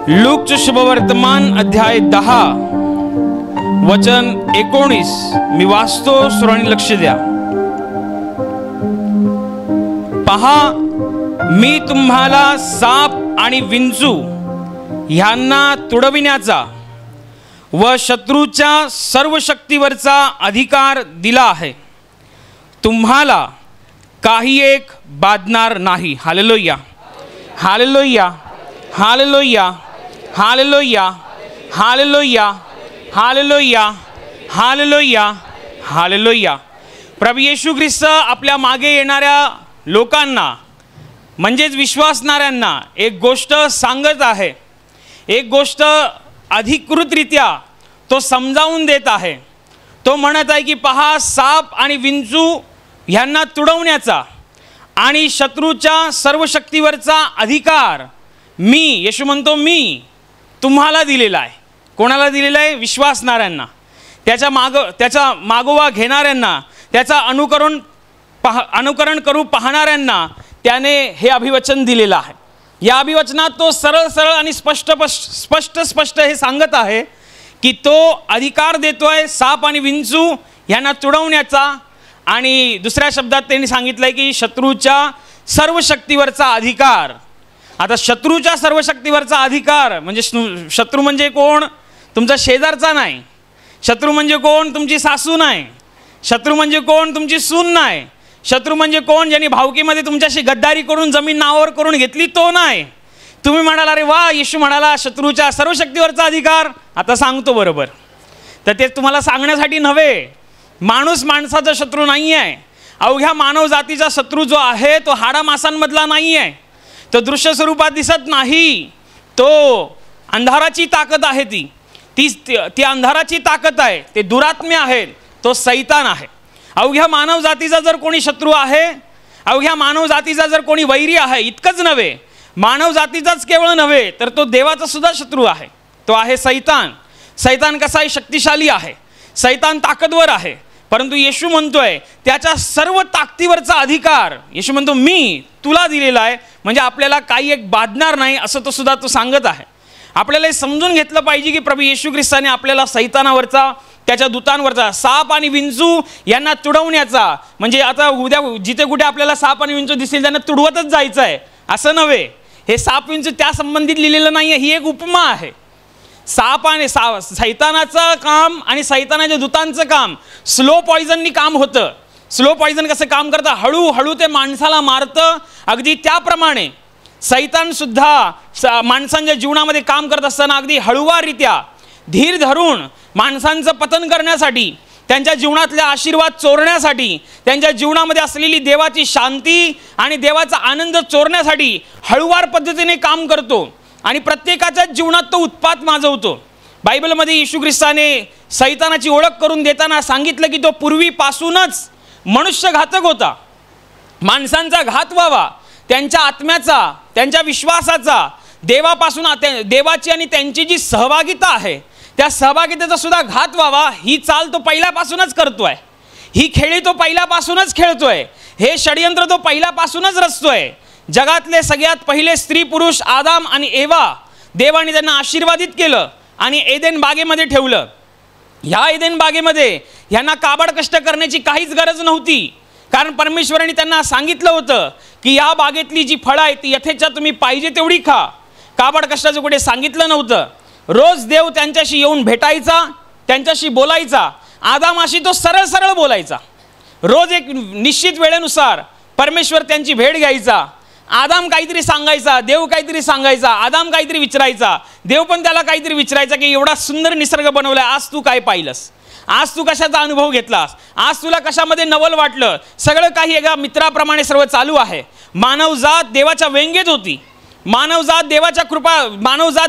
लूकचं शुभवर्तमान अध्याय 10 वचन 19 मी वाचतो. सर्वांनी लक्ष द्या. पहा, मी तुम्हाला साप आणि विंचू ह्यांना तुडविण्याचा व शत्रूच्या सर्व शक्तीवरचा अधिकार दिला आहे. तुम्हाला काही एक बाधणार नाही. Hallelujah, hallelujah, hallelujah, hallelujah, hallelujah, hallelujah, hallelujah, hallelujah. प्रभू येशू ख्रिस्त आपल्या मागे येणाऱ्या लोकांना म्हणजेच विश्वासणाऱ्यांना एक गोष्ट सांगत आहे. एक गोष्ट अधिकृतरित्या तो समजावून देत आहे. तो म्हणत आहे की पहा, साप आणि विंचू ह्यांना तुडवण्याचा आणि शत्रूच्या सर्व शक्तीवरचा अधिकार मी, येशू म्हणतो, मी तुम्हाला दिलेला आहे. कोणाला दिलेला आहे? विश्वासणाऱ्यांना, त्याचा मागोवा घेणाऱ्यांना, त्याचा अनुकरण करू पाहणाऱ्यांना त्याने हे अभिवचन दिलेलं आहे. या अभिवचनात तो सरळ सरळ आणि स्पष्ट हे सांगत आहे की तो अधिकार देतोय साप आणि विंचू यांना तुडवण्याचा. आणि दुसऱ्या शब्दात त्यांनी सांगितलंय की शत्रूच्या सर्व शक्तीवरचा अधिकार. आता शत्रूच्या सर्व शक्तीवरचा अधिकार म्हणजे शत्रू म्हणजे कोण? तुमचा शेजारचा नाही. शत्रू म्हणजे कोण? तुमची सासू नाही. शत्रू म्हणजे कोण? तुमची सून नाही. शत्रू म्हणजे कोण? ज्यांनी भावकीमध्ये तुमच्याशी गद्दारी करून जमीन नावावर करून घेतली तो नाही. तुम्ही म्हणाला, अरे वा, येशू म्हणाला शत्रूच्या सर्व शक्तीवरचा अधिकार. आता सांगतो बरोबर. तर ते तुम्हाला सांगण्यासाठी नव्हे. माणूस माणसाचा शत्रू नाही आहे. अवघ्या मानव जातीचा शत्रू जो आहे तो हाडामासांमधला नाही आहे. तो दृश्य स्वरूपात दिसत नाही. तो अंधाराची ताकद आहे. ती अंधाराची ताकद आहे. ते दुरात्म्य आहे. तो सैतान आहे. अवघ्या मानव जातीचा जर कोणी शत्रू आहे, अवघ्या मानव जातीचा जर कोणी वैरी आहे, इतकंच नव्हे, मानव जातीचाच केवळ नव्हे तर तो देवाचा सुद्धा शत्रू आहे. तो आहे सैतान. सैतान कसा आहे? शक्तिशाली आहे. सैतान ताकदवर आहे. परंतु येशू म्हणतोय त्याच्या सर्व ताकदीवरचा अधिकार येशू म्हणतो मी तुला दिलेला आहे. म्हणजे आपल्याला काही एक बाधणार नाही असं तो सुद्धा तो सांगत आहे. आपल्याला हे समजून घेतलं पाहिजे की प्रभू येशू ख्रिस्ताने आपल्याला सैतानावरचा, त्याच्या दूतांवरचा, साप आणि विंचू यांना तुडवण्याचा, म्हणजे आता उद्या जिथे कुठे आपल्याला साप आणि विंचू दिसेल त्यांना तुडवतच जायचं आहे असं नव्हे. हे साप विंचू त्या संबंधित लिहिलेलं नाही आहे. ही एक उपमा आहे. साप आणि सैतानाचं काम आणि सैतानाच्या दूतांचं काम स्लो पॉइझननी काम होतं. स्लो पॉइझन कसं काम करतं? हळूहळू ते माणसाला मारतं. अगदी त्याप्रमाणे सैतानसुद्धा माणसांच्या जीवनामध्ये काम करत असताना अगदी हळूवाररित्या धीर धरून माणसांचं पतन करण्यासाठी, त्यांच्या जीवनातल्या आशीर्वाद चोरण्यासाठी, त्यांच्या जीवनामध्ये असलेली देवाची शांती आणि देवाचा आनंद चोरण्यासाठी हळूवार पद्धतीने काम करतो आणि प्रत्येकाच्या जीवनात तो उत्पात माजवतो. बायबलमध्ये येशू ख्रिस्ताने सैतानाची ओळख करून देताना सांगितलं की तो पूर्वीपासूनच मनुष्यघातक होता. माणसांचा घात व्हावा, त्यांच्या आत्म्याचा, त्यांच्या विश्वासाचा, देवापासून देवाची आणि त्यांची जी सहभागिता आहे त्या सहभागितेचा सुद्धा घात व्हावा, ही चाल तो पहिल्यापासूनच करतोय. ही खेळी तो पहिल्यापासूनच खेळतोय. हे षडयंत्र तो पहिल्यापासूनच रचतोय. जगातले सगळ्यात पहिले स्त्री पुरुष आदाम आणि एवा देवाने त्यांना आशीर्वादित केलं आणि एदेन बागेमध्ये ठेवलं. ह्या एदेन बागेमध्ये ह्यांना काबाड कष्ट करण्याची काहीच गरज नव्हती. कारण परमेश्वराने त्यांना सांगितलं होतं की या बागेतली जी फळं आहेत ती यथेच्छा तुम्ही पाहिजे तेवढी खा. काबाड कष्टाचं कुठे सांगितलं नव्हतं. रोज देव त्यांच्याशी येऊन भेटायचा, त्यांच्याशी बोलायचा. आदामाशी तो सरळ सरळ बोलायचा. रोज एक निश्चित वेळेनुसार परमेश्वर त्यांची भेट घ्यायचा. आदाम काहीतरी सांगायचा, देव काहीतरी सांगायचा, आदाम काहीतरी विचारायचा, देव पण त्याला काहीतरी विचारायचा की एवढा सुंदर निसर्ग बनवलाय, आज तू काय पाहिलंस, आज तू कशाचा अनुभव घेतलास, आज तुला कशामध्ये नवल वाटलं. सगळं काही एका मित्राप्रमाणे सर्व चालू आहे. मानवजात देवाच्या व्यंगेत होती. मानवजात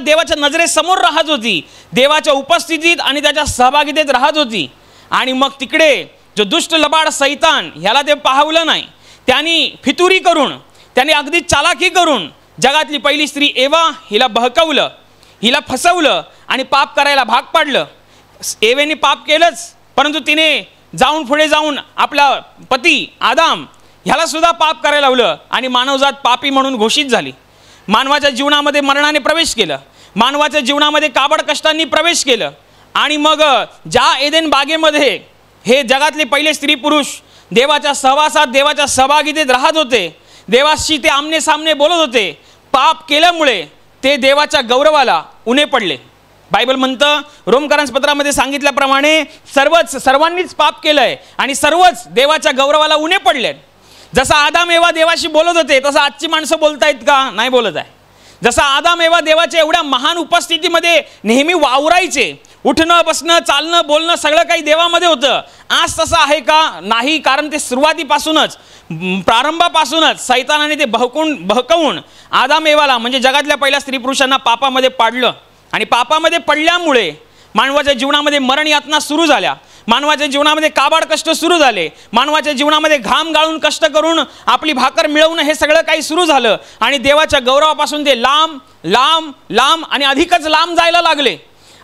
देवाच्या नजरेसमोर राहत होती. देवाच्या उपस्थितीत आणि त्याच्या सहभागितेत राहत होती. आणि मग तिकडे जो दुष्ट लबाड सैतान ह्याला ते पाहवलं नाही. त्यांनी फितुरी करून, त्याने अगदी चालाकी करून जगातली पहिली स्त्री एवा हिला बहकवलं, हिला फसवलं आणि पाप करायला भाग पाडलं. एवेने पाप केलंच, परंतु तिने पुढे जाऊन आपला पती आदाम ह्याला सुद्धा पाप करायला लावलं आणि मानवजात पापी म्हणून घोषित झाली. मानवाच्या जीवनामध्ये मरणाने प्रवेश केला. मानवाच्या जीवनामध्ये काबड कष्टांनी प्रवेश केलं आणि मग ज्या एदेन बागेमध्ये हे जगातले पहिले स्त्री पुरुष देवाच्या सहवासात, देवाच्या सहभागितेत राहत होते, देवाशी ते आमने सामने बोलत होते, पाप केल्यामुळे ते देवाच्या गौरवाला उणे पडले. बायबल म्हणतं, रोमकरांस पत्रामध्ये सांगितल्याप्रमाणे सर्वांनीच पाप केलंय आणि सर्वच देवाच्या गौरवाला उणे पडले. जसं आदाम एवा देवाशी बोलत होते तसं आजची माणसं बोलतायत का? नाही बोलत आहे. जसं आदाम एवा देवाच्या एवढ्या महान उपस्थितीमध्ये नेहमी वावरायचे, उठणं बसणं चालणं बोलणं सगळं काही देवामध्ये होतं, आज तसं आहे का? नाही. कारण ते सुरुवातीपासूनच, प्रारंभापासूनच सैतानाने ते बहकवून आदाम एवाला म्हणजे जगातल्या पहिल्या स्त्री पुरुषांना पापामध्ये पाडलं आणि पापामध्ये पडल्यामुळे मानवाच्या जीवनामध्ये मरण यातना सुरू झाल्या, मानवाच्या जीवनामध्ये काबाड कष्ट सुरू झाले, मानवाच्या जीवनामध्ये घाम गाळून कष्ट करून आपली भाकर मिळवणं हे सगळं काही सुरू झालं आणि देवाच्या गौरवापासून ते लांब लांब लांब आणि अधिकच लांब जायला लागले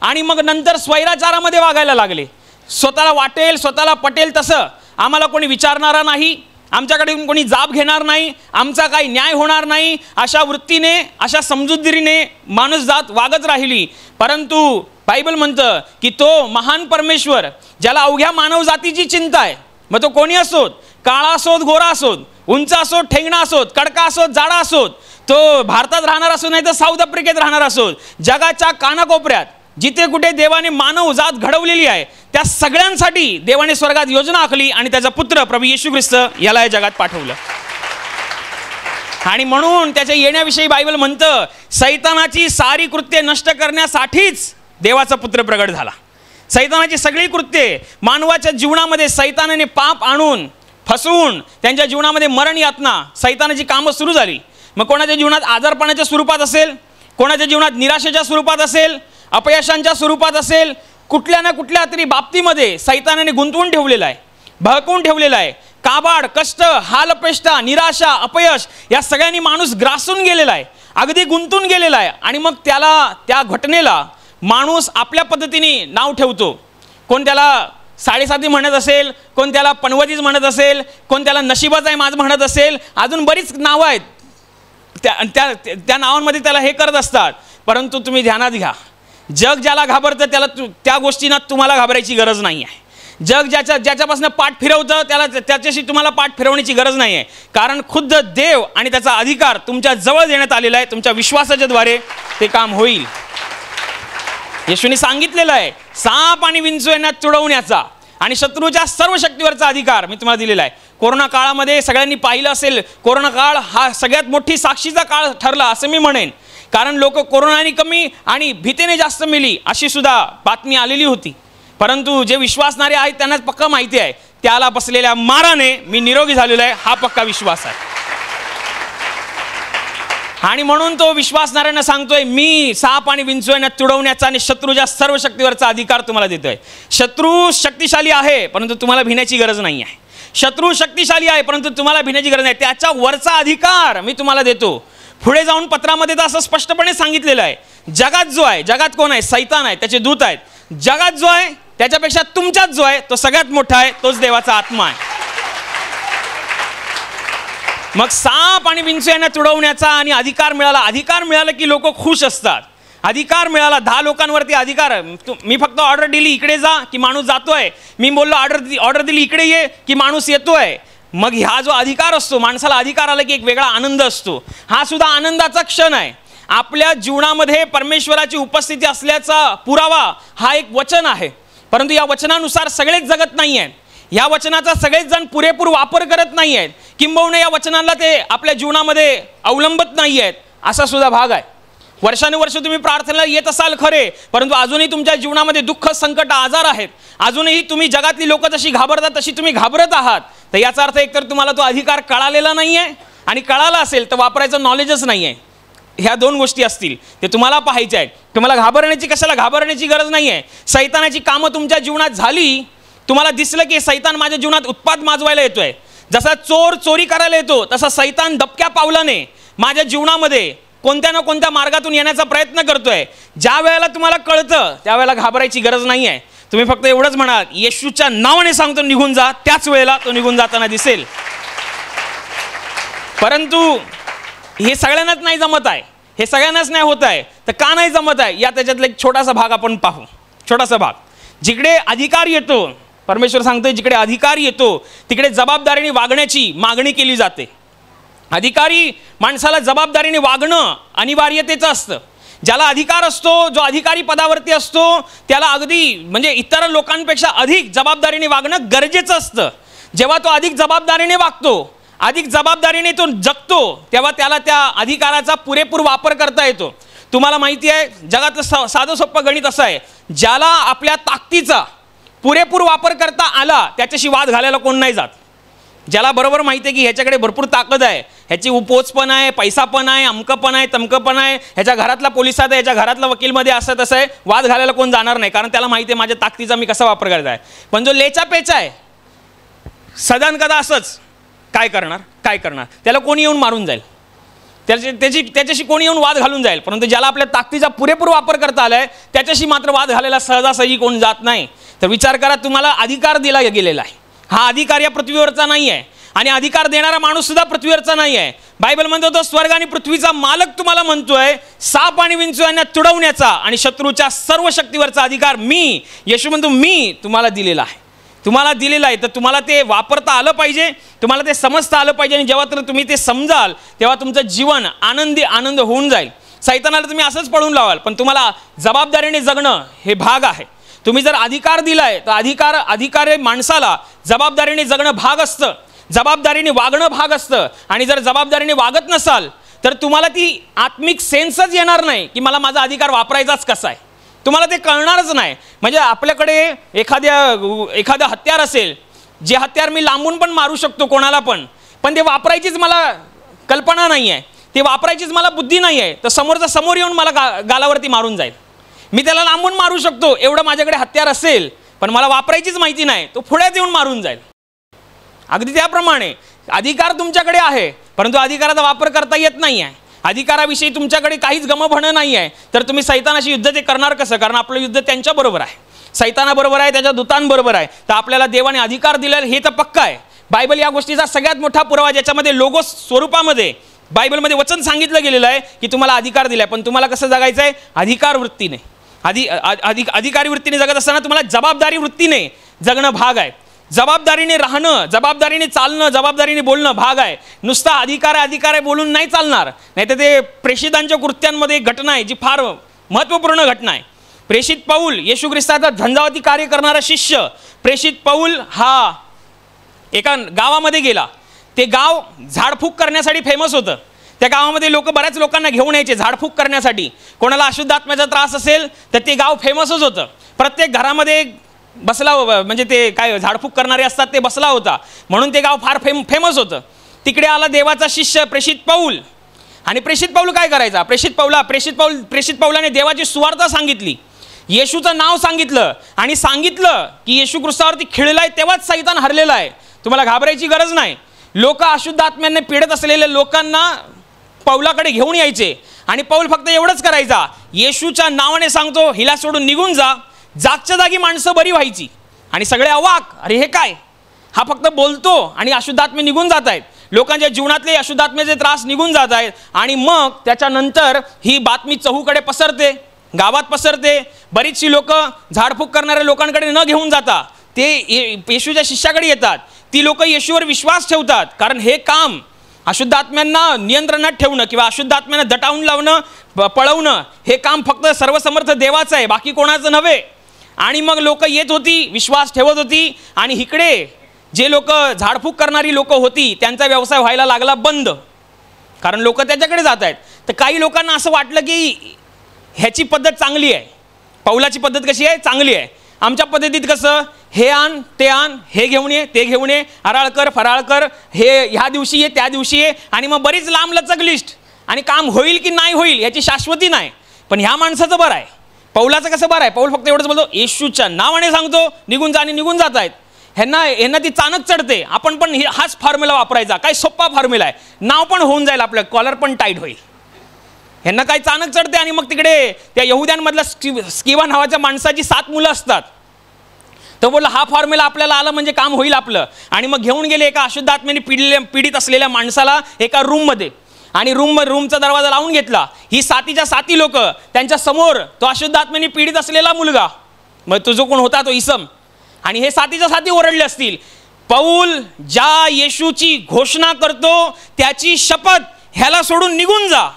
आणि मग नंतर स्वैराचारामध्ये वागायला लागले. स्वतःला वाटेल, स्वतःला पटेल तसं, आम्हाला कोणी विचारणारा नाही, आमच्याकडे कोणी जाब घेणार नाही, आमचा काही न्याय होणार नाही, अशा वृत्तीने, अशा समजुतदारीने माणूस जात वागत राहिली. परंतु बायबल म्हणतं की तो महान परमेश्वर ज्याला अवघ्या मानव जातीची चिंता आहे, मग तो कोणी असोत, काळा असोत, गोरा असोत, उंच असोत, ठेंगणा असोत, कडका असोत, जाडा असोत, तो भारतात राहणार असो नाही तर साऊथ आफ्रिकेत राहणार असोत, जगाच्या कानाकोपऱ्यात जिथे कुठे देवाने मानव जात घडवलेली आहे त्या सगळ्यांसाठी देवाने स्वर्गात योजना आखली आणि त्याचा पुत्र प्रभू येशू ख्रिस्त याला या जगात पाठवलं. आणि म्हणून त्याच्या येण्याविषयी बायबल म्हणतं, सैतानाची सारी कृत्ये नष्ट करण्यासाठीच देवाचा पुत्र प्रगट झाला. सैतानाची सगळी कृत्ये मानवाच्या जीवनामध्ये सैतानाने पाप आणून फसवून त्यांच्या जीवनामध्ये मरण यातना, सैतानाची कामं सुरू झाली. मग कोणाच्या जीवनात आजारपणाच्या स्वरूपात असेल, कोणाच्या जीवनात निराशेच्या स्वरूपात असेल, अपयशांच्या स्वरूपात असेल, कुठल्या ना कुठल्या तरी बाबतीमध्ये सैतानाने गुंतवून ठेवलेला आहे, बहकवून ठेवलेला आहे. काबाड कष्ट, हालअपेष्टा, निराशा, अपयश या सगळ्यांनी माणूस ग्रासून गेलेला आहे, अगदी गुंतून गेलेला आहे. आणि मग त्या घटनेला माणूस आपल्या पद्धतीने नाव ठेवतो. कोण त्याला साडेसाती म्हणत असेल, कोण त्याला पनवतीच म्हणत असेल, कोण त्याला नशिबाच आहे माझं म्हणत असेल, अजून बरीच नावं आहेत, त्या नावांमध्ये त्याला हे करत असतात. परंतु तुम्ही ध्यानात घ्या, जग ज्याला घाबरतं त्याला त्या गोष्टींना तुम्हाला घाबरायची गरज नाही आहे. जग ज्याच्यापासून पाठ फिरवतं त्याच्याशी तुम्हाला पाठ फिरवण्याची गरज नाही आहे. कारण खुद्द देव आणि त्याचा अधिकार तुमच्या जवळ देण्यात आलेला आहे. तुमच्या विश्वासाच्या द्वारे ते काम होईल. येशूने सांगितलेलं आहे, साप आणि विंचू यांना तुडवण्याचा आणि शत्रूच्या सर्व शक्तीवरचा अधिकार मी तुम्हाला दिलेला आहे. कोरोना काळामध्ये सगळ्यांनी पाहिलं असेल, कोरोना काळ हा सगळ्यात मोठी साक्षीचा काळ ठरला असं मी म्हणेन. कारण लोक कोरोनाने कमी आणि भीतीने जास्त मेली अशी सुद्धा बातमी आलेली होती. परंतु जे विश्वासणारे आहेत त्यांनाच पक्का माहिती आहे, त्याला बसलेल्या माराने मी निरोगी झालेलो आहे, हा पक्का विश्वास आहे. आणि म्हणून तो विश्वासणाऱ्यांना सांगतोय, मी साप आणि विंचू यांना तुडवण्याचा आणि शत्रूच्या सर्व शक्तीवरचा अधिकार तुम्हाला देतोय. शत्रू शक्तिशाली आहे परंतु तुम्हाला भिण्याची गरज नाही आहे. शत्रू शक्तिशाली आहे परंतु तुम्हाला भिण्याची गरज नाही. त्याच्या वरचा अधिकार मी तुम्हाला देतो. पुढे जाऊन पत्रामध्ये तर असं स्पष्टपणे सांगितलेलं आहे, जगात जो आहे, जगात कोण आहे? सैतान आहे, त्याचे दूत आहेत. जगात जो आहे त्याच्यापेक्षा तुमच्यात जो आहे तो सगळ्यात मोठा आहे, तोच देवाचा आत्मा आहे. मग साप आणि विंचू यांना तुडवण्याचा आणि अधिकार मिळाला की लोक खुश असतात. अधिकार मिळाला, 10 लोकांवरती अधिकार. मी फक्त ऑर्डर दिली इकडे जा की माणूस जातोय, मी बोललो ऑर्डर दिली इकडे ये की माणूस येतोय. मग हा जो अधिकार असतो, माणसाला अधिकार आला की एक वेगळा आनंद असतो. हा सुद्धा आनंदाचा क्षण आहे. आपल्या जीवनामध्ये परमेश्वराची उपस्थिती असल्याचा पुरावा हा एक वचन आहे. परंतु या वचनानुसार सगळेच जगत नाही आहेत. या वचनाचा सगळेच जण पुरेपूर वापर करत नाही आहेत, किंबहुना या वचनाला ते आपल्या जीवनामध्ये अवलंबत नाही आहेत, असा सुद्धा भाग आहे. वर्षानुवर्ष तुम्ही प्रार्थनेला येत असाल खरे, परंतु अजूनही तुमच्या जीवनामध्ये दुःख, संकट, आजार आहेत. अजूनही तुम्ही जगातली लोक जशी घाबरतात तशी तुम्ही घाबरत आहात. तर याचा अर्थ एकतर तुम्हाला तो अधिकार कळालेला नाही आहे, आणि कळाला असेल तर वापरायचं नॉलेजच नाही आहे. ह्या 2 गोष्टी असतील ते तुम्हाला पाहायच्या आहेत. तुम्हाला कशाला घाबरण्याची गरज नाही आहे. सैतानाची कामं तुमच्या जीवनात झाली, तुम्हाला दिसलं की सैतान माझ्या जीवनात उत्पात माजवायला येतोय, जसा चोर चोरी करायला येतो तसा सैतान दबक्या पावलाने माझ्या जीवनामध्ये कोणत्या ना कोणत्या मार्गातून येण्याचा प्रयत्न करतोय. ज्या वेळेला तुम्हाला कळतं त्यावेळेला घाबरायची गरज नाही आहे. तुम्ही फक्त एवढंच म्हणा, येशूच्या नावाने सांगतो निघून जा, त्याच वेळेला तो निघून जाताना दिसेल. परंतु हे सगळ्यांनाच नाही जमत आहे. हे सगळ्यांनाच नाही होत आहे, तर का नाही जमत आहे, या त्याच्यातला एक छोटासा भाग आपण पाहू. छोटासा भाग. जिकडे अधिकार येतो, परमेश्वर सांगतोय जिकडे अधिकार येतो तिकडे जबाबदारीने वागण्याची मागणी केली जाते. अधिकारी माणसाला जबाबदारीने वागणं अनिवार्यतेचं असतं. ज्याला अधिकार असतो, जो अधिकारी पदावरती असतो, त्याला अगदी म्हणजे इतर लोकांपेक्षा अधिक जबाबदारीने वागणं गरजेचं असतं. जेव्हा तो अधिक जबाबदारीने वागतो, अधिक जबाबदारीने तो जगतो, तेव्हा त्याला त्या अधिकाराचा पुरेपूर वापर करता येतो. तुम्हाला माहिती आहे, जगातलं साधं सोपं गणित असं आहे, ज्याला आपल्या ताकदीचा पुरेपूर वापर करता आला त्याच्याशी वाद घालायला कोण नाही जात. ज्याला बरोबर माहिती आहे की ह्याच्याकडे भरपूर ताकद आहे, ह्याची पोच पण आहे, पैसा पण आहे, अमकं पण आहे, तमकं पण आहे, ह्याच्या घरातला पोलिसात आहे, ह्याच्या घरातला वकीलमध्ये असं तसं आहे, वाद घालायला कोण जाणार नाही, कारण त्याला माहिती आहे माझ्या ताकदीचा मी कसा वापर करत आहे. पण जो लेचा पेचा आहे, सदान कदा असंच काय करणार, त्याला कोणी येऊन मारून जाईल, त्याच्याशी कोणी येऊन वाद घालून जाईल. परंतु ज्याला आपल्या ताकदीचा पुरेपूर वापर करता आलाय त्याच्याशी मात्र वाद घालायला सहजासहजी कोण जात नाही. तर विचार करा, तुम्हाला अधिकार दिला गेलेला आहे. हा अधिकार या पृथ्वीवरचा नाही आहे आणि अधिकार देणारा माणूस सुद्धा पृथ्वीवरचा नाही आहे. बायबल म्हणतो तो स्वर्ग आणि पृथ्वीचा मालक तुम्हाला म्हणतोय, साप आणि विंचू यांना तुडवण्याचा आणि शत्रूच्या सर्व शक्तीवरचा अधिकार मी, येशू म्हणतो, मी तुम्हाला दिलेला आहे. तुम्हाला दिलेलं आहे, तर तुम्हाला ते वापरता आलं पाहिजे, तुम्हाला ते समजता आलं पाहिजे. आणि जेव्हा तर तुम्ही ते समजाल तेव्हा तुमचं जीवन आनंद होऊन जाईल. सैतानाला तुम्ही असंच पळून लावाल, पण तुम्हाला जबाबदारीने जगणं हे भाग आहे. तुम्ही जर अधिकार दिलाय तर अधिकार माणसाला जबाबदारीने जगणं भाग असतं, जबाबदारीने वागणं भाग असतं. आणि जर जबाबदारीने वागत नसाल तर तुम्हाला ती आत्मिक सेन्सच येणार नाही की मला माझा अधिकार वापरायचाच कसा आहे. तुम्हाला ते कळणारच नाही. म्हणजे आपल्याकडे एखादं हत्यार असेल, जे हत्यार मी लांबून पण मारू शकतो कोणाला पण ते वापरायचीच मला कल्पना नाही आहे, ते वापरायचीच मला बुद्धी नाही आहे, तर समोरचा समोर येऊन मला गालावरती मारून जाईल. मी त्याला लांबून मारू शकतो, एवढं माझ्याकडे हत्यार असेल, पण मला वापरायचीच माहिती नाही, तो पुढ्यात येऊन मारून जाईल. अगदी त्याप्रमाणे अधिकार तुमच्याकडे आहे, परंतु अधिकाराचा वापर करता येत नाही आहे, अधिकाराविषयी तुमच्याकडे काहीच गमभणं नाही आहे, तर तुम्ही सैतानाशी युद्ध ते करणार कसं? कारण आपलं युद्ध त्यांच्याबरोबर आहे, सैतानाबरोबर आहे, त्याच्या दूतांबरोबर आहे. तर आपल्याला देवाने अधिकार दिलेला हे तर पक्का आहे. बायबल या गोष्टीचा सगळ्यात मोठा पुरावा, ज्याच्यामध्ये लोगोस स्वरूपामध्ये बायबलमध्ये वचन सांगितलं गेलेलं आहे की तुम्हाला अधिकार दिलाय, पण तुम्हाला कसं जगायचं आहे? अधिकार वृत्तीने, अधिकारी वृत्तीने जगत असताना तुम्हाला जबाबदारी वृत्तीने जगणं भाग आहे. जबाबदारीने राहणं, जबाबदारीने चालणं, जबाबदारीने बोलणं भाग आहे. नुसता अधिकार बोलून नाही चालणार. नाही तर ते प्रेषितांच्या कृत्यांमध्ये एक घटना आहे जी फार महत्त्वपूर्ण घटना आहे. प्रेषित पौल, येशू ख्रिस्ताचा झंझावाती कार्य करणारा शिष्य प्रेषित पौल हा एका गावामध्ये गेला. ते गाव झाडफूक करण्यासाठी फेमस होतं. त्या गावामध्ये बऱ्याच लोकांना घेऊन यायचे झाडफूक करण्यासाठी. कोणाला अशुद्ध आत्म्याचा त्रास असेल तर ते गाव फेमसच होतं. प्रत्येक घरामध्ये बसला, म्हणजे ते काय झाडफूक करणारे असतात ते बसला होता, म्हणून ते गाव फार फेमस होतं. तिकडे आला देवाचा शिष्य प्रेषित पौल. आणि प्रेषित पौल काय करायचा? प्रेषित पौलाने देवाची सुवार्ता सांगितली, येशूचं नाव सांगितलं आणि सांगितलं की येशू ख्रिस्तावरती खिळलाय तेव्हाच सैतान हरलेला आहे, तुम्हाला घाबरायची गरज नाही. लोक अशुद्ध आत्म्याने पीडित असलेल्या लोकांना पौलाकडे घेऊन यायचे आणि पौल फक्त एवढंच करायचा, येशूच्या नावाने सांगतो हिला सोडून निघून जा. जागच्या जागी माणसं बरी व्हायची आणि सगळे अवाक, अरे हे काय, हा फक्त बोलतो आणि अशुद्ध आत्मे निघून जात आहेत, लोकांच्या जीवनातले अशुद्ध आत्म्याचे त्रास निघून जात आहेत. आणि मग त्याच्यानंतर ही बातमी चहूकडे पसरते, गावात पसरते. बरीचशी लोक झाडफूक करणाऱ्या लोकांकडे न घेऊन जाता ते येशूच्या शिष्याकडे येतात. ती लोक येशूवर विश्वास ठेवतात, कारण हे काम अशुद्ध आत्म्यांना नियंत्रणात ठेवणं किंवा अशुद्ध आत्म्यांना दटावून लावणं, पळवणं, हे काम फक्त सर्वसमर्थ देवाचं आहे, बाकी कोणाचं नव्हे. आणि मग लोक येत होती, विश्वास ठेवत होती. आणि इकडे जे लोक झाडफूक करणारी लोक होती त्यांचा व्यवसाय व्हायला लागला बंद, कारण लोक त्याच्याकडे जात आहेत. तर काही लोकांना असं वाटलं की ह्याची पद्धत चांगली आहे, पौलाची पद्धत कशी आहे? चांगली आहे. आमच्या पद्धतीत कसं, हे आण ते आण, हे घेऊन ये ते घेऊन ये, हराळ कर फराळ कर, हे ह्या दिवशी ये त्या दिवशी ये, आणि मग बरीच लांबलचक लिस्ट, आणि काम होईल की नाही होईल याची शाश्वती नाही. पण ह्या माणसाचं बरं आहे, पौलाचं कसं बरं आहे? पौल फक्त एवढंच बोलतो, येशूच्या नावाने सांगतो, निघून जा, आणि निघून जात आहेत. ह्यांना ती चाणक चढते. आपण पण हाच फॉर्म्युला वापरायचा, काय सोपा फॉर्म्युला आहे, नाव पण होऊन जाईल आपलं, कॉलर पण टाईट होईल. ह्यांना काही चाणक चढते. आणि मग तिकडे त्या यहुद्यांमधल्या स्किवा नावाच्या माणसाची 7 मुलं असतात. तो बोलला हा फॉर्म्युला आपल्याला आला म्हणजे काम होईल आपलं. आणि मग घेऊन गेले एका अशुद्ध आत्म्याने पीडित असलेल्या माणसाला एका रूममध्ये, आणि रूमचा दरवाजा लावून घेतला. ही सातीच्या साती लोक, त्यांच्या समोर तो अशुद्ध आत्म्याने पीडित असलेला मुलगा, मग तो जो कोण होता तो इसम, आणि हे सातीच्या साती ओरडले असतील, पौल ज्या येशूची घोषणा करतो त्याची शपथ, ह्याला सोडून निघून जा.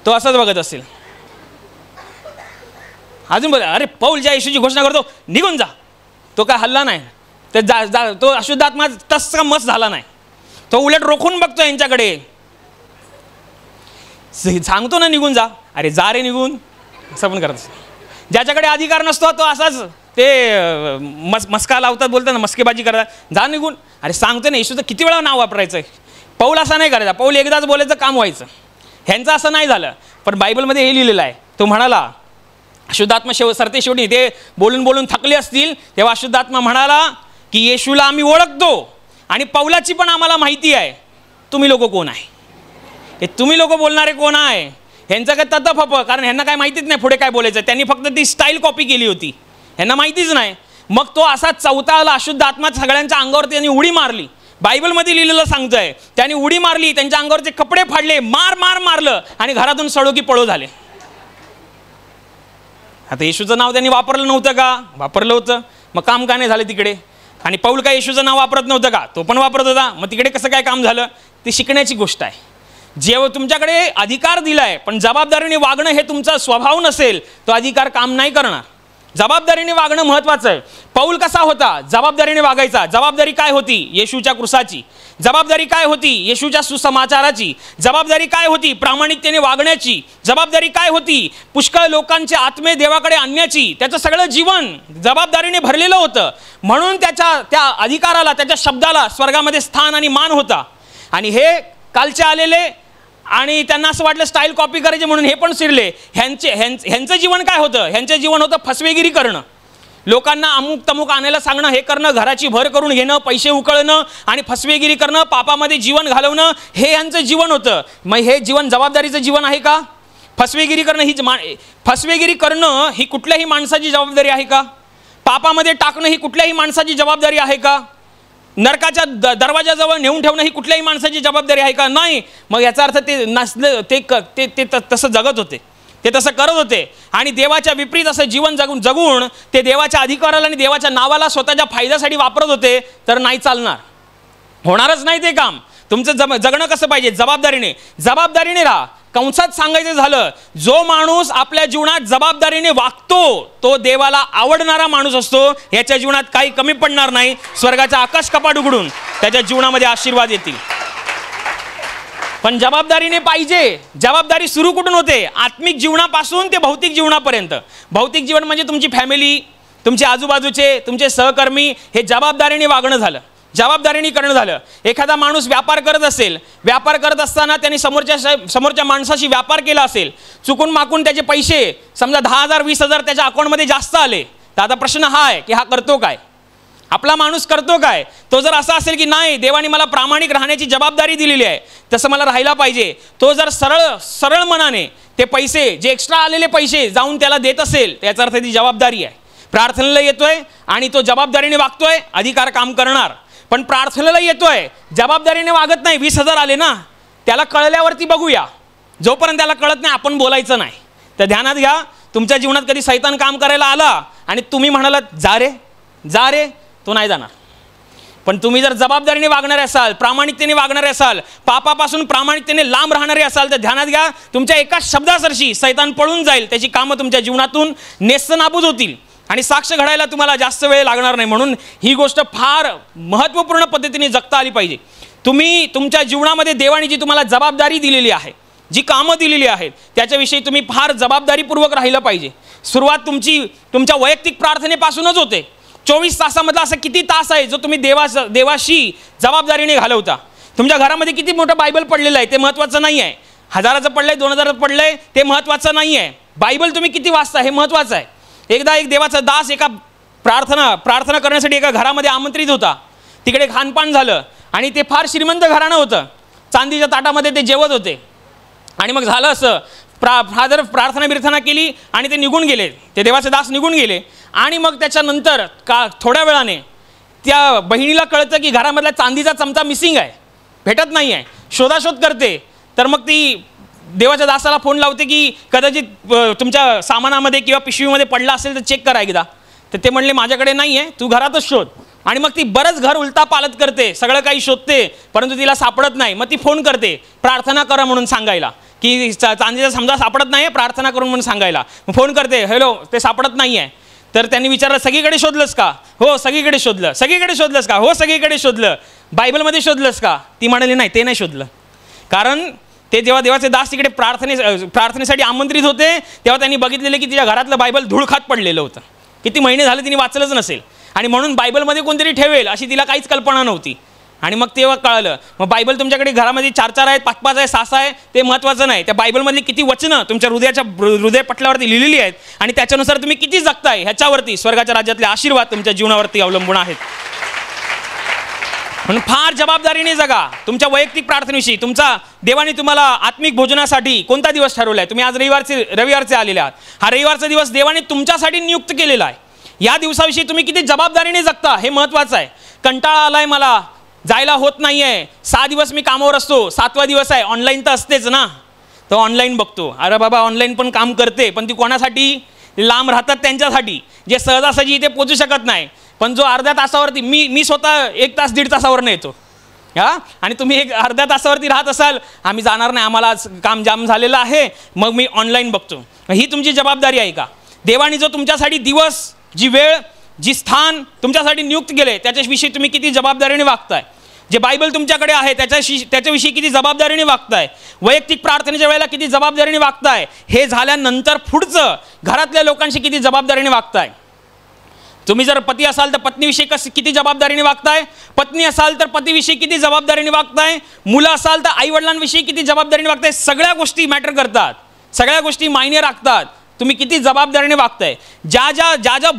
तो असंच बघत असेल. अजून बघा, अरे पौल ज्या येशूची घोषणा करतो निघून जा. तो काय हल्ला नाही, तो अशुद्ध आत्मा तसा मस्त झाला नाही. तो उलट रोखून बघतो यांच्याकडे, सांगतो ना निघून जा, अरे जा रे निघून, असं पण करत. ज्याच्याकडे अधिकार नसतो तो असाच ते मस्का लावतात, बोलतात ना, मस्केबाजी करतात, जा निघून. अरे सांगतो ना, येशूचं किती वेळा नाव वापरायचं. पौल असा नाही करायचा, पौल एकदाच बोलायचं काम व्हायचं. ह्यांचं असं नाही झालं. पण बायबलमध्ये हे लिहिलेलं आहे, तो म्हणाला अशुद्धात्मा सरते शेवटी ते बोलून बोलून थकले असतील, तेव्हा अशुद्धात्मा म्हणाला की येशूला आम्ही ओळखतो आणि पौलाची पण आम्हाला माहिती आहे, तुम्ही लोक कोण आहे. हे तुम्ही लोक बोलणारे कोण आहे, ह्यांचं काय ततफप, कारण ह्यांना काय माहितीच नाही पुढे काय बोलायचं. त्यांनी फक्त ती स्टाईल कॉपी केली होती, ह्यांना माहितीच नाही. मग तो असा चौथाला अशुद्ध आत्मा सगळ्यांच्या अंगावरती त्यांनी उडी मारली. बायबलमध्ये लिहिलेलं सांगतंय, त्यांनी उडी मारली, त्यांच्या अंगावरचे कपडे फाडले, मारलं आणि घरातून सडो की पळो झाले. आता येशूचं नाव त्यांनी वापरलं नव्हतं का? वापरलं होतं. मग काम का नाही झालं तिकडे? आणि पौल काय येशूचं नाव वापरत नव्हतं का? तो पण वापरत होता. मग तिकडे कसं काय काम झालं? ती शिकण्याची गोष्ट आहे. जेव्हा तुमच्याकडे अधिकार दिलाय पण जबाबदारीने वागणं हे तुमचा स्वभाव नसेल, तो अधिकार काम नाही करणार. जबाबदारीने वागणं महत्त्वाचं आहे. पौल कसा होता? जबाबदारीने वागायचा. जबाबदारी काय होती? येशूच्या क्रूसाची. जबाबदारी काय होती? येशूच्या सुसमाचाराची. जबाबदारी काय होती? प्रामाणिकतेने वागण्याची. जबाबदारी काय होती? पुष्कळ लोकांचे आत्मे देवाकडे आणण्याची. त्याचं सगळं जीवन जबाबदारीने भरलेलं होतं. म्हणून त्या अधिकाराला, त्याच्या शब्दाला स्वर्गामध्ये स्थान आणि मान होता. आणि हे कालचे आलेले आणि त्यांना असं वाटलं स्टाईल कॉपी करायचे म्हणून हे पण शिरले. ह्यांचं जीवन काय होतं? ह्यांचं जीवन होतं फसवेगिरी करणं, लोकांना अमुक तमुक आणायला सांगणं, हे करणं, घराची भर करून घेणं, पैसे उकळणं आणि फसवेगिरी करणं, पापामध्ये जीवन घालवणं, हे यांचं जीवन होतं. मग हे जीवन जबाबदारीचं जीवन आहे का? फसवेगिरी करणं ही कुठल्याही माणसाची जबाबदारी आहे का? पापामध्ये टाकणं ही कुठल्याही माणसाची जबाबदारी आहे का? नरकाच्या दरवाजाजवळ नेऊन ठेवणं ही कुठल्याही माणसाची जबाबदारी आहे का? नाही. मग याचा अर्थ ते नसलं, ते तसं जगत होते, ते तसं करत होते आणि देवाच्या विपरीत असं जीवन जगून ते देवाच्या अधिकाराला आणि देवाच्या नावाला स्वतःच्या फायद्यासाठी वापरत होते. तर नाही चालणार, होणारच नाही ते काम. तुमचं जगणं कसं पाहिजे? जबाबदारीने राहा. कंसात सांगायचं झालं, जो माणूस आपल्या जीवनात जबाबदारीने वागतो तो देवाला आवडणारा माणूस असतो. याच्या जीवनात काही कमी पडणार नाही. स्वर्गाचा आकाश कपाट उघडून त्याच्या जीवनामध्ये आशीर्वाद येतील. पण जबाबदारीने पाहिजे. जबाबदारी सुरू कुठून होते? आत्मिक जीवनापासून ते भौतिक जीवनापर्यंत. भौतिक जीवन म्हणजे तुमची फॅमिली, तुमचे आजूबाजूचे, तुमचे सहकर्मी, हे जबाबदारीने वागणं झालं, जबाबदारीने करणं झालं. एखादा माणूस व्यापार करत असेल, व्यापार करत असताना त्यांनी समोरच्या माणसाशी व्यापार केला असेल, चुकून माकून त्याचे पैसे समजा 10,000 20,000 त्याच्या अकाउंटमध्ये जास्त आले, तर आता प्रश्न हा आहे की हा करतो काय? आपला माणूस करतो काय? तो जर असा असेल की नाही, देवाने मला प्रामाणिक राहण्याची जबाबदारी दिलेली आहे, तसं मला राहायला पाहिजे, तो जर सरळ मनाने ते पैसे, जे एक्स्ट्रा आलेले पैसे जाऊन त्याला देत असेल, याचा अर्थ ती जबाबदारी आहे. प्रार्थनेला येतोय आणि तो जबाबदारीने वागतोय, अधिकार काम करणार. पण प्रार्थनेला येतोय, जबाबदारीने वागत नाही. 20,000 आले ना, त्याला कळल्यावरती बघूया. जोपर्यंत त्याला कळत नाही आपण बोलायचं नाही. तर ध्यानात घ्या, तुमच्या जीवनात कधी सैतान काम करायला आला आणि तुम्ही म्हणालात जा रे, तो नाही जाणार. पण तुम्ही जर जबाबदारीने वागणारे असाल, प्रामाणिकतेने वागणारे असाल, पापापासून प्रामाणिकतेने लांब राहणारे असाल, तर ध्यानात घ्या, तुमच्या एका शब्दासरशी सैतान पळून जाईल. त्याची कामं तुमच्या जीवनातून नेस्तनाबूत होतील आणि साक्ष घडायला तुम्हाला जास्त वेळ लागणार नाही. म्हणून ही गोष्ट फार महत्त्वपूर्ण पद्धतीने जगता आली पाहिजे. तुम्ही तुमच्या जीवनामध्ये देवाने जी तुम्हाला जबाबदारी दिलेली आहे, जी कामं दिलेली आहेत, त्याच्याविषयी तुम्ही फार जबाबदारीपूर्वक राहिलं पाहिजे. सुरुवात तुमच्या वैयक्तिक प्रार्थनेपासूनच होते. 24 तासामधला असा किती तास आहे जो तुम्ही देवाशी जबाबदारीने घालवता? तुमच्या घरामध्ये किती मोठं बायबल पडलेलं आहे ते महत्त्वाचं नाही आहे. 1000चं पडलंय, 2000चं पडलंय ते महत्त्वाचं नाही आहे. बायबल तुम्ही किती वाचता हे महत्त्वाचं आहे. एकदा एक देवाचा दास एका प्रार्थना करण्यासाठी एका घरामध्ये आमंत्रित होता. तिकडे खानपान झालं आणि ते फार श्रीमंत घराणं होतं. चांदीच्या ताटामध्ये ते जेवत होते. आणि मग झालं असं, फादर प्रार्थना केली आणि ते निघून गेले, ते देवाचे दास निघून गेले. आणि मग त्याच्यानंतर थोड्या वेळाने त्या बहिणीला कळतं की घरामधला चांदीचा चमचा मिसिंग आहे, भेटत नाही आहे. शोधाशोध करते, तर मग ती देवाच्या दासाला फोन लावते की कदाचित तुमच्या सामानामध्ये किंवा पिशवीमध्ये पडला असेल तर चेक करा एकदा. तर ते म्हणले माझ्याकडे नाही आहे, तू घरातच शोध. आणि मग ती बरंच घर उलटा पालत करते, सगळं काही शोधते, परंतु तिला सापडत नाही. मग ती फोन करते प्रार्थना करा म्हणून सांगायला, की चांदीचा समजा सापडत नाही आहे, प्रार्थना करून म्हणून सांगायला. मग फोन करते, हॅलो ते सापडत नाही आहे. तर त्यांनी विचारलं सगळीकडे शोधलंस का? हो सगळीकडे शोधलं. सगळीकडे शोधलंस का? हो सगळीकडे शोधलं. बायबलमध्ये शोधलंस का? ती म्हणाली नाही, ते नाही शोधलं. कारण ते जेव्हा देवाचे दास तिकडे प्रार्थनेसाठी आमंत्रित होते, तेव्हा त्यांनी बघितलेलं की तिच्या घरातलं बायबल धूळखात पडलेलं होतं. किती महिने झाले तिने वाचलंच नसेल, आणि म्हणून बायबलमध्ये कोणतरी ठेवेल अशी तिला काहीच कल्पना नव्हती. आणि मग तेव्हा कळलं. मग बायबल तुमच्याकडे घरामध्ये 4-4 आहेत, 5-5 आहे, 6-6 आहे, ते महत्त्वाचं नाही. त्या बायबलमधली किती वचनं तुमच्या हृदय पटलावरती लिहिलेली आहेत आणि त्याच्यानुसार तुम्ही किती जगताय ह्याच्यावरती स्वर्गाच्या राज्यातले आशीर्वाद तुमच्या जीवनावरती अवलंबून आहेत. म्हणून फार जबाबदारीने जगा. तुमच्या वैयक्तिक प्रार्थनेविषयी तुमचा देवाने तुम्हाला आत्मिक भोजनासाठी कोणता दिवस ठरवला आहे? तुम्ही आज रविवारचे आलेले आहात. हा रविवारचा दिवस देवाने तुमच्यासाठी नियुक्त केलेला आहे. या दिवसाविषयी तुम्ही किती जबाबदारीने जगता हे महत्त्वाचं आहे. कंटाळा आलाय मला, जायला होत नाही आहे, 6 दिवस मी कामावर असतो, 7वा दिवस आहे, ऑनलाईन तर असतेच ना, तो ऑनलाईन बघतो. अरे बाबा ऑनलाईन पण काम करते, पण ती कोणासाठी? लांब राहतात त्यांच्यासाठी, जे सहजासहजी इथे पोचू शकत नाही. पण जो अर्ध्या तासावरती मी स्वतः 1 तास 1.5 तासावरनं येतो आणि तुम्ही अर्ध्या तासावरती राहत असाल, आम्ही जाणार नाही, आम्हाला काम जाम झालेलं आहे, मग मी ऑनलाईन बघतो. ही तुमची जबाबदारी आहे का? देवाने जो तुमच्यासाठी दिवस, जी वेळ, जी स्थान तुमच्यासाठी नियुक्त केले त्याच्याविषयी तुम्ही किती जबाबदारीने वागताय? जे बायबल तुमच्याकडे आहे त्याच्याविषयी किती जबाबदारीने वागताय? वैयक्तिक प्रार्थनेच्या वेळेला किती जबाबदारीने वागताय? हे झाल्यानंतर पुढचं घरातल्या लोकांशी किती जबाबदारीने वागताय? तुम्ही जर पती असाल तर पत्नीविषयी किती जबाबदारीने वागताय? पत्नी असाल तर पतीविषयी किती जबाबदारीने वागताय? मुलं असाल तर आईवडिलांविषयी किती जबाबदारीने वागताय? सगळ्या गोष्टी मॅटर करतात, सगळ्या गोष्टी मायने राखतात. तुम्ही किती जबाबदारीने वागताय? ज्या ज्या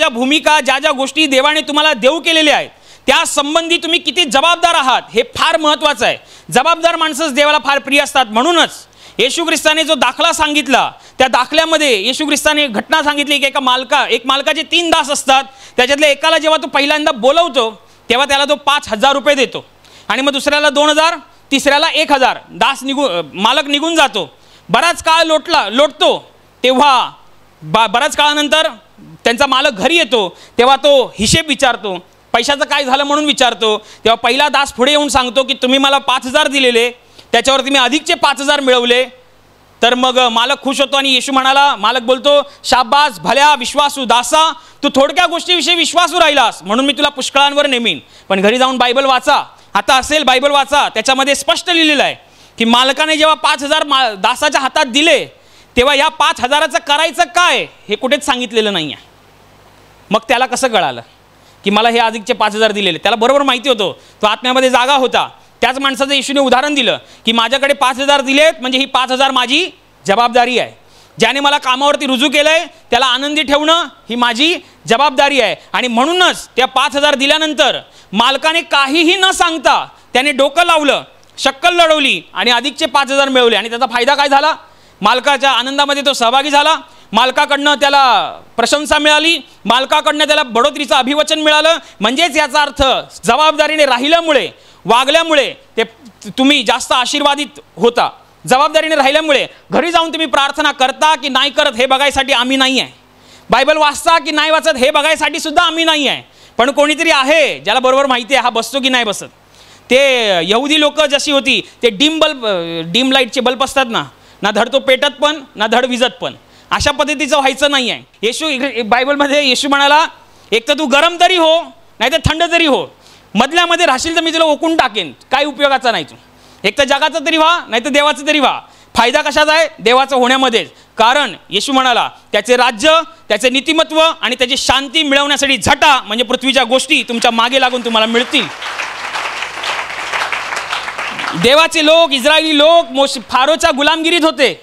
भूमिका ज्या गोष्टी देवाने तुम्हाला देऊ केलेल्या आहेत त्या संबंधी तुम्ही किती जबाबदार आहात हे फार महत्त्वाचं आहे. जबाबदार माणसंच देवाला फार प्रिय असतात. म्हणूनच येशू ख्रिस्ताने जो दाखला सांगितला त्या दाखल्यामध्ये येशू ख्रिस्ताने घटना सांगितली की एक मालकाचे 3 दास असतात. त्याच्यातल्या एकाला जेव्हा तो पहिल्यांदा बोलवतो तेव्हा त्याला तो 5,000 रुपये देतो आणि मग दुसऱ्याला 2,000, तिसऱ्याला 1,000. मालक निघून जातो. बराच काळ लोटतो. तेव्हा बराच काळानंतर त्यांचा मालक घरी येतो. तेव्हा तो हिशेब विचारतो, पैशाचं काय झालं म्हणून विचारतो. तेव्हा पहिला दास पुढे येऊन सांगतो की तुम्ही मला 5,000 दिलेले, त्याच्यावरती मी अधिकचे 5,000 मिळवले. तर मग मालक खुश होतो आणि येशू मालक बोलतो, शाबास भल्या विश्वासू दासा, तू थोडक्या गोष्टीविषयी विश्वासू राहिलास म्हणून मी तुला पुष्कळांवर नेमीन. पण घरी जाऊन बायबल वाचा, आता असेल बायबल वाचा, त्याच्यामध्ये स्पष्ट लिहिलेलं आहे की मालकाने जेव्हा 5,000 दासाच्या हातात दिले तेव्हा या 5,000चं करायचं काय हे कुठेच सांगितलेलं नाही आहे. मग त्याला कसं कळालं की मला हे अधिकचे 5,000 दिलेले? त्याला बरोबर माहिती होतं, तो आत्म्यामध्ये जागा होता. त्याच माणसाचं येशूने उदाहरण दिलं की माझ्याकडे 5,000 दिलेत म्हणजे ही 5,000 माझी जबाबदारी आहे. ज्याने मला कामावरती रुजू केलंय त्याला आनंदी ठेवणं ही माझी जबाबदारी आहे. आणि म्हणूनच त्या 5,000 दिल्यानंतर मालकाने काहीही न सांगता त्याने डोकं लावलं, शक्कल लढवली आणि अधिकचे 5,000 मिळवले. आणि त्याचा फायदा काय झाला? मालकाच्या आनंदामध्ये तो सहभागी झाला. मालकाकडनं त्याला प्रशंसा मिळाली, मालकाकडनं त्याला बढोतरीचं अभिवचन मिळालं. म्हणजेच याचा अर्थ जबाबदारीने राहिल्यामुळे, वागल्यामुळे ते तुम्ही जास्त आशीर्वादित होता. जबाबदारीने राहिल्यामुळे घरी जाऊन तुम्ही प्रार्थना करता की नाही करत हे बघायसाठी आम्ही नाही आहे. बायबल वाचता की नाही वाचत हे बघायसाठी सुद्धा आम्ही नाही आहे. पण कोणीतरी आहे ज्याला बरोबर माहिती आहे हा बसतो की नाही बसत. ते यहुदी लोक जशी होती, ते डीम लाईटचे बल्ब असतात ना धड तो पेटत पण ना धड विजत पण, अशा पद्धतीचं व्हायचं नाही आहे. येशू बायबलमध्ये येशू म्हणाला, एक तर तू गरम तरी हो नाही तर थंड तरी हो, मधल्यामध्ये राहशील तर मी तुला ओकून टाकेन. काय उपयोगाचा नाही तू. एक तर जगाचं तरी व्हा नाही तर देवाचं तरी व्हा. फायदा कशाचा आहे? देवाचं होण्यामध्येच. कारण येशू म्हणाला त्याचे राज्य, त्याचे नीतिमत्व आणि त्याची शांती मिळवण्यासाठी झटा म्हणजे पृथ्वीच्या गोष्टी तुमच्या मागे लागून तुम्हाला मिळतील. देवाचे लोक, इस्रायली लोक फारोच्या गुलामगिरीत होते.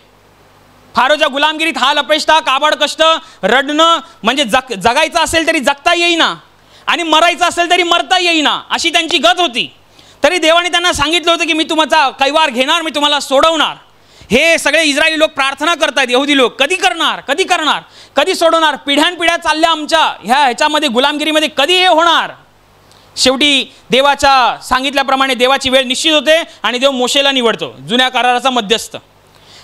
फारोच्या गुलामगिरीत हाल अपेष्टा, काबाड कष्ट, रडणं, म्हणजे जगायचं असेल तरी जगता येईना आणि मरायचं असेल तरी मरता येईना अशी त्यांची गत होती. तरी देवाने त्यांना सांगितलं होतं की मी तुमचा कैवार घेणार, मी तुम्हाला सोडवणार. हे सगळे इस्रायली लोक प्रार्थना करतात, यहुदी लोक कधी करणार, कधी करणार, कधी सोडवणार? पिढ्यानपिढ्या चालल्या आमच्या ह्याच्यामध्ये गुलामगिरीमध्ये, कधी हे होणार? शेवटी देवाच्या सांगितल्याप्रमाणे देवाची वेळ निश्चित होते आणि देव मोशेला निवडतो, जुन्या कराराचा मध्यस्थ.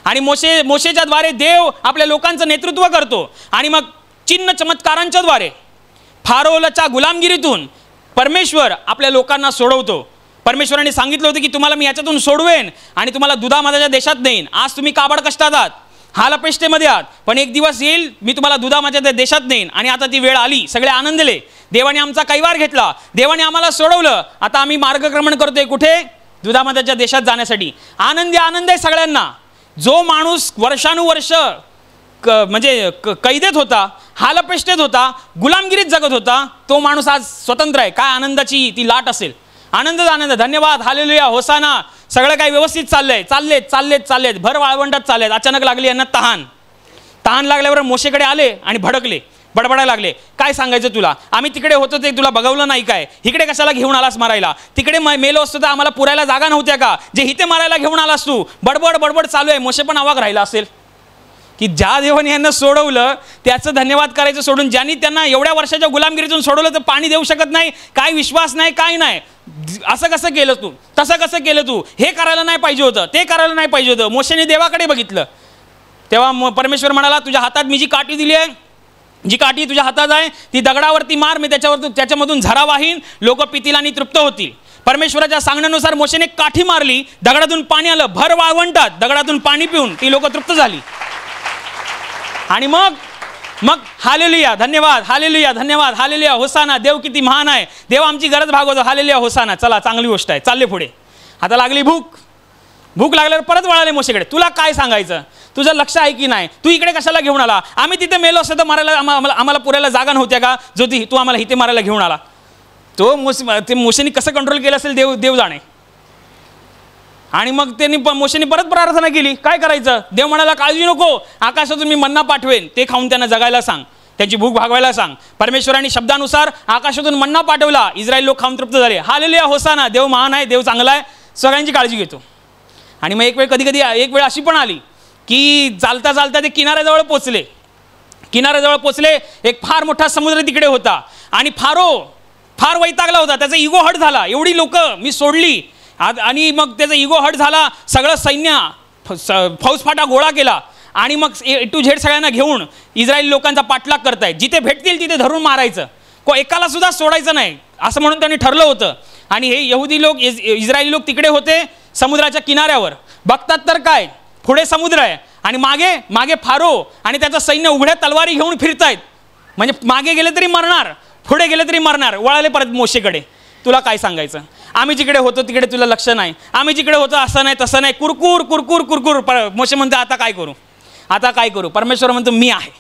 आणि मोशेच्या द्वारे देव आपल्या लोकांचं नेतृत्व करतो. आणि मग चिन्ह चमत्कारांच्या द्वारे फारोच्या गुलामगिरीतून परमेश्वर आपल्या लोकांना सोडवतो. परमेश्वराने सांगितलं होतं की तुम्हाला मी याच्यातून सोडवेन आणि तुम्हाला दुधामादाच्या देशात नेईन. आज तुम्ही काबाड कष्टात आहात, हालअपेष्टेमध्ये आहात, पण एक दिवस येईल मी तुम्हाला दुधामादाच्या देशात नेईन. आणि आता ती वेळ आली, सगळे आनंदले. देवाने आमचा कैवार घेतला, देवाने आम्हाला सोडवलं. आता आम्ही मार्गक्रमण करतोय कुठे? दुधामादाच्या देशात जाण्यासाठी. आनंद आहे सगळ्यांना. जो माणूस वर्षानुवर्ष म्हणजे कैदेत होता, हालअपेष्टेत होता, गुलामगिरीत जगत होता, तो माणूस आज स्वतंत्र आहे. काय आनंदाची ती लाट असेल. आनंद. धन्यवाद, हालेलुया, होसाना. सगळं काही व्यवस्थित चाललेत. भर वाळवंटात चाललेत. अचानक लागली यांना तहान लागल्यावर मोशेकडे आले आणि भडकले, बडबडायला लागले. काय सांगायचं तुला? आम्ही तिकडे होतो ते तुला बघवलं नाही काय? इकडे कशाला घेऊन आलास मारायला? तिकडे मेलो असतो तर आम्हाला पुरायला जागा नव्हत्या का? जे इथे मारायला घेऊन आलास तू? बडबड चालू आहे. मोशे पण अवाक राहिला असेल की ज्या देवाने यांना सोडवलं त्याचं धन्यवाद करायचं सोडून, ज्यांनी त्यांना एवढ्या वर्षाच्या गुलामगिरीतून सोडवलं तर पाणी देऊ शकत नाही, काय विश्वास नाही, काय नाही. असं कसं केलं तू? तसं कसं केलं तू? हे करायला नाही पाहिजे होतं, ते करायला नाही पाहिजे होतं. मोशेने देवाकडे बघितलं. तेव्हा परमेश्वर म्हणाला, तुझ्या हातात मी जी काठी दिली आहे, जी काठी तुझ्या हातात आहे ती दगडावरती मार, मी त्याच्यामधून झरा वाहीन, लोक पितील आणि तृप्त होतील. परमेश्वराच्या सांगण्यानुसार मोशेने काठी मारली, दगडातून पाणी आलं. भर वाळवंटात दगडातून पाणी पिऊन ती लोक तृप्त झाली. आणि मग हालेलुया, धन्यवाद, हालेलुया, धन्यवाद, हालेलुया, होसाना. देव किती महान आहे, देव आमची गरज भागवतो. हालेलुया, होसाना. चला, चांगली गोष्ट आहे, चालले पुढे. आता लागली भूक लागल्यावर परत वळाले मोशेकडे. तुला काय सांगायचं? तुझं लक्ष आहे की नाही? तू इकडे कशाला घेऊन आला? आम्ही तिथे मेलो असतं तर मारायला आम्हाला पुरायला जागा नव्हत्या का? जो तू आम्हाला इथे मारायला घेऊन आला. ते मोशेने कसं कंट्रोल केलं असेल देव जाणे. आणि मग त्यांनी मोशेने परत प्रार्थना केली. काय करायचं? देव म्हणाला, काळजी नको, आकाशातून मी मन्ना पाठवेन, ते खाऊन त्यांना जगायला सांग, त्यांची भूक भागवायला सांग. परमेश्वराने शब्दानुसार आकाशातून मन्ना पाठवला. इस्रायल लोक खाऊन तृप्त झाले. हालेलुया, होसाना. देव महान आहे, देव चांगला आहे, सगळ्यांची काळजी घेतो. आणि मग एक वेळ अशी पण आली की चालता ते किनाऱ्याजवळ पोचले. एक फार मोठा समुद्र तिकडे होता आणि फार वैतागला होता. त्याचा इगो हट झाला. एवढी लोक मी सोडली आणि मग त्याचा इगो हट झाला. सगळं सैन्य फौजफाटा गोळा केला आणि मग A to Z सगळ्यांना घेऊन इस्रायली लोकांचा पाठलाग करतायत. जिथे भेटतील तिथे धरून मारायचं, एकाला सुद्धा सोडायचं नाही, असं म्हणून त्यांनी ठरलं होतं. आणि हे यहुदी लोक, इस्रायली लोक तिकडे होते समुद्राच्या किनाऱ्यावर. बघतात तर काय, पुढे समुद्र आहे आणि मागे फारो आणि त्याचं सैन्य उघड्या तलवारी घेऊन फिरतायत. म्हणजे मागे गेले तरी मरणार, पुढे गेले तरी मरणार. वळाले परत मोशेकडे. तुला काय सांगायचं? आम्ही जिकडे होतो तिकडे तुला लक्ष नाही, आम्ही जिकडे होतो असं नाही तसं नाही, कुरकुर. मोशे म्हणतो, आता काय करू? परमेश्वर म्हणतो, मी आहे,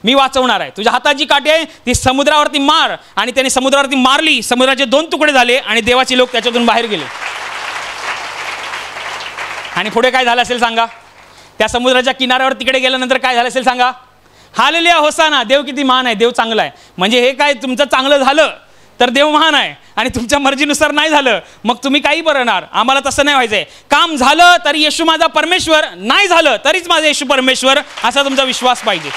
मी वाचवणार आहे. तुझ्या हातात जी काठी आहे ती समुद्रावरती मार. आणि त्याने समुद्रावरती मारली. समुद्राचे 2 तुकडे झाले आणि देवाचे लोक त्याच्यातून बाहेर गेले. आणि पुढे काय झालं असेल सांगा? त्या समुद्राच्या किनाऱ्यावर तिकडे गेल्यानंतर काय झालं असेल सांगा? हालेलुया, होसाना. देव किती महान आहे, देव चांगला आहे. म्हणजे हे काय, तुमचं चांगलं झालं तर देव महान आहे आणि तुमच्या मर्जीनुसार नाही झालं मग तुम्ही काही करणार. आम्हाला तसं नाही व्हायचंय. काम झालं तरी येशू माझा परमेश्वर, नाही झालं तरीच माझा येशू परमेश्वर, असा तुमचा विश्वास पाहिजे.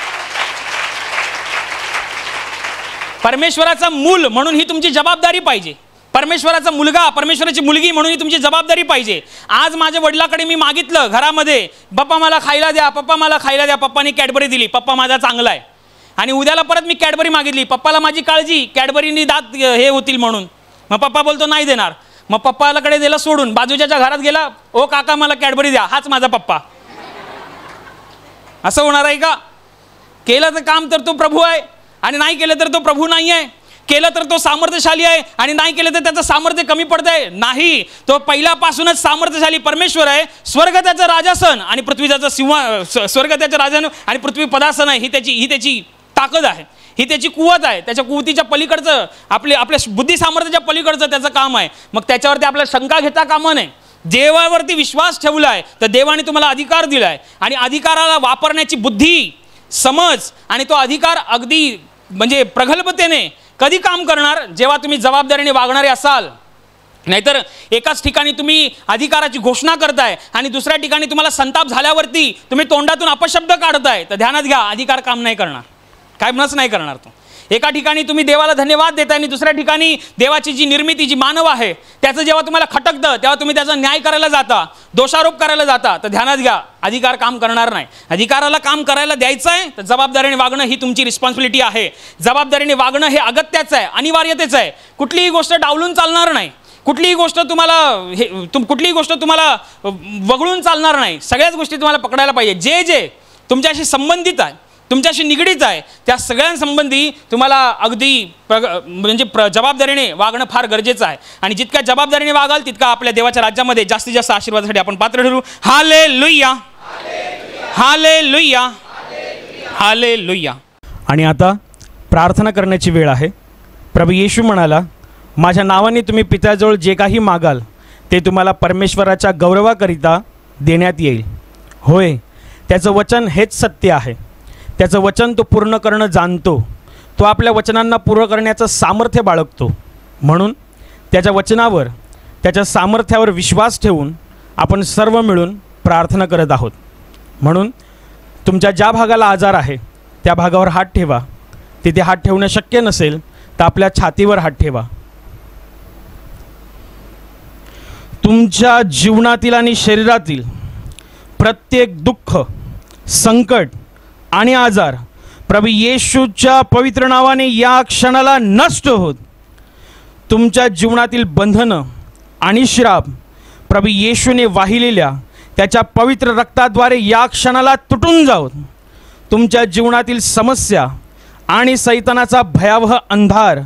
परमेश्वराचा मूल म्हणून ही तुमची जबाबदारी पाहिजे. परमेश्वराचा मुलगा, परमेश्वराची मुलगी म्हणून ही तुमची जबाबदारी पाहिजे. आज माझ्या वडिलाकडे मी मागितलं घरामध्ये, पप्पा मला खायला द्या, पप्पाने कॅडबरी दिली, पप्पा माझा चांगला आहे. आणि उद्याला परत मी कॅडबरी मागितली, पप्पाला माझी काळजी, कॅडबरीनी दात हे होतील म्हणून. मग पप्पा बोलतो नाही देणार. मग पप्पाकडे दिला सोडून, बाजूच्या घरात गेला, ओ काका मला कॅडबरी द्या, हाच माझा पप्पा. असं होणार आहे का? केलं तर काम तर तो प्रभू आहे आणि नाही केलं तर तो प्रभू नाही आहे. केलं तर तो सामर्थ्यशाली आहे आणि नाही केलं तर त्याचं सामर्थ्य कमी पडतंय? नाही, तो पहिल्यापासूनच सामर्थ्यशाली परमेश्वर आहे. स्वर्ग त्याचं राजासन आणि पृथ्वी त्याचं स्वर्ग त्याचं राजासन आणि पृथ्वी पदासन आहे. ही त्याची ताकद आहे, ही त्याची कुवत आहे. त्याच्या कुवतीच्या पलीकडचं, आपल्या बुद्धी सामर्थ्याच्या पलीकडचं त्याचं काम आहे. मग त्याच्यावरती आपल्याला शंका घेता कामा नये. देवावरती विश्वास ठेवलाय तर देवाने तुम्हाला अधिकार दिलाय आणि अधिकाराला वापरण्याची बुद्धी, समज आणि तो अधिकार अगदी म्हणजे प्रगल्भतेने कधी काम करणार? जेव्हा तुम्ही जबाबदारीने वागणारे असाल. नाहीतर एकाच ठिकाणी तुम्ही अधिकाराची घोषणा करताय आणि दुसऱ्या ठिकाणी तुम्हाला संताप झाल्यावरती तुम्ही तोंडातून अपशब्द काढताय, तर ध्यानात घ्या, अधिकार काम नाही करणार, कामच नाही करणार. तो एका ठिकाणी तुम्ही देवाला धन्यवाद देताय आणि दुसऱ्या ठिकाणी देवाची जी निर्मिती, जी मानव आहे, त्याचं जेव्हा तुम्हाला खटकतं तेव्हा तुम्ही त्याचा न्याय करायला जाता, दोषारोप करायला जाता, तर ध्यानात घ्या, अधिकार काम करणार नाही. अधिकाराला काम करायला द्यायचं आहे तर जबाबदारीने वागणं ही तुमची रिस्पॉन्सिबिलिटी आहे. जबाबदारीने वागणं हे अगत्याचं आहे, अनिवार्यतेचं आहे. कुठलीही गोष्ट डावलून चालणार नाही, कुठलीही गोष्ट तुम्हाला वगळून चालणार नाही. सगळ्याच गोष्टी तुम्हाला पकडायला पाहिजे. जे जे तुमच्याशी संबंधित आहे, तुमच्याशी निगडीत आहे, त्या सगळ्यांसंबंधी तुम्हाला अगदी जबाबदारीने वागणं फार गरजेचं आहे. आणि जितक्या जबाबदारीने वागाल तितका आपल्या देवाच्या राज्यामध्ये जास्तीत जास्त आशीर्वादासाठी आपण पात्र ठरू. Hallelujah, hallelujah, hallelujah. आणि आता प्रार्थना करण्याची वेळ आहे. प्रभू येशू म्हणाला, माझ्या नावाने तुम्ही पित्याजवळ जे काही मागाल ते तुम्हाला परमेश्वराच्या गौरवाकरिता देण्यात येईल. होय, त्याचं वचन हेच सत्य आहे. त्याचं वचन तो पूर्ण करणं जाणतो. तो आपल्या वचनांना पूर्ण करण्याचं सामर्थ्य बाळगतो. म्हणून त्याच्या वचनावर, त्याच्या सामर्थ्यावर विश्वास ठेवून आपण सर्व मिळून प्रार्थना करत आहोत. म्हणून तुमच्या ज्या भागाला आजार आहे त्या भागावर हात ठेवा. तिथे हात ठेवणं शक्य नसेल तर आपल्या छातीवर हात ठेवा. तुमच्या जीवनातील आणि शरीरातील प्रत्येक दुःख, संकट आणि आजार प्रभू येशूच्या पवित्र नावाने या क्षणाला नष्ट होत. तुमच्या जीवनातील बंधनं आणि श्राप प्रभू येशूने वाहिलेल्या त्याच्या पवित्र रक्ताद्वारे या क्षणाला तुटून जावत. तुमच्या जीवनातील समस्या आणि सैतानाचा भयावह अंधार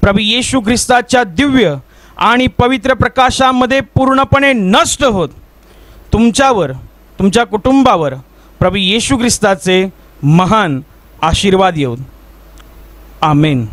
प्रभू येशू ख्रिस्ताच्या दिव्य आणि पवित्र प्रकाशामध्ये पूर्णपणे नष्ट होत. तुमच्यावर, तुमच्या कुटुंबावर प्रभू येशू ख्रिस्ताचे महान आशीर्वाद येऊत. आमेन.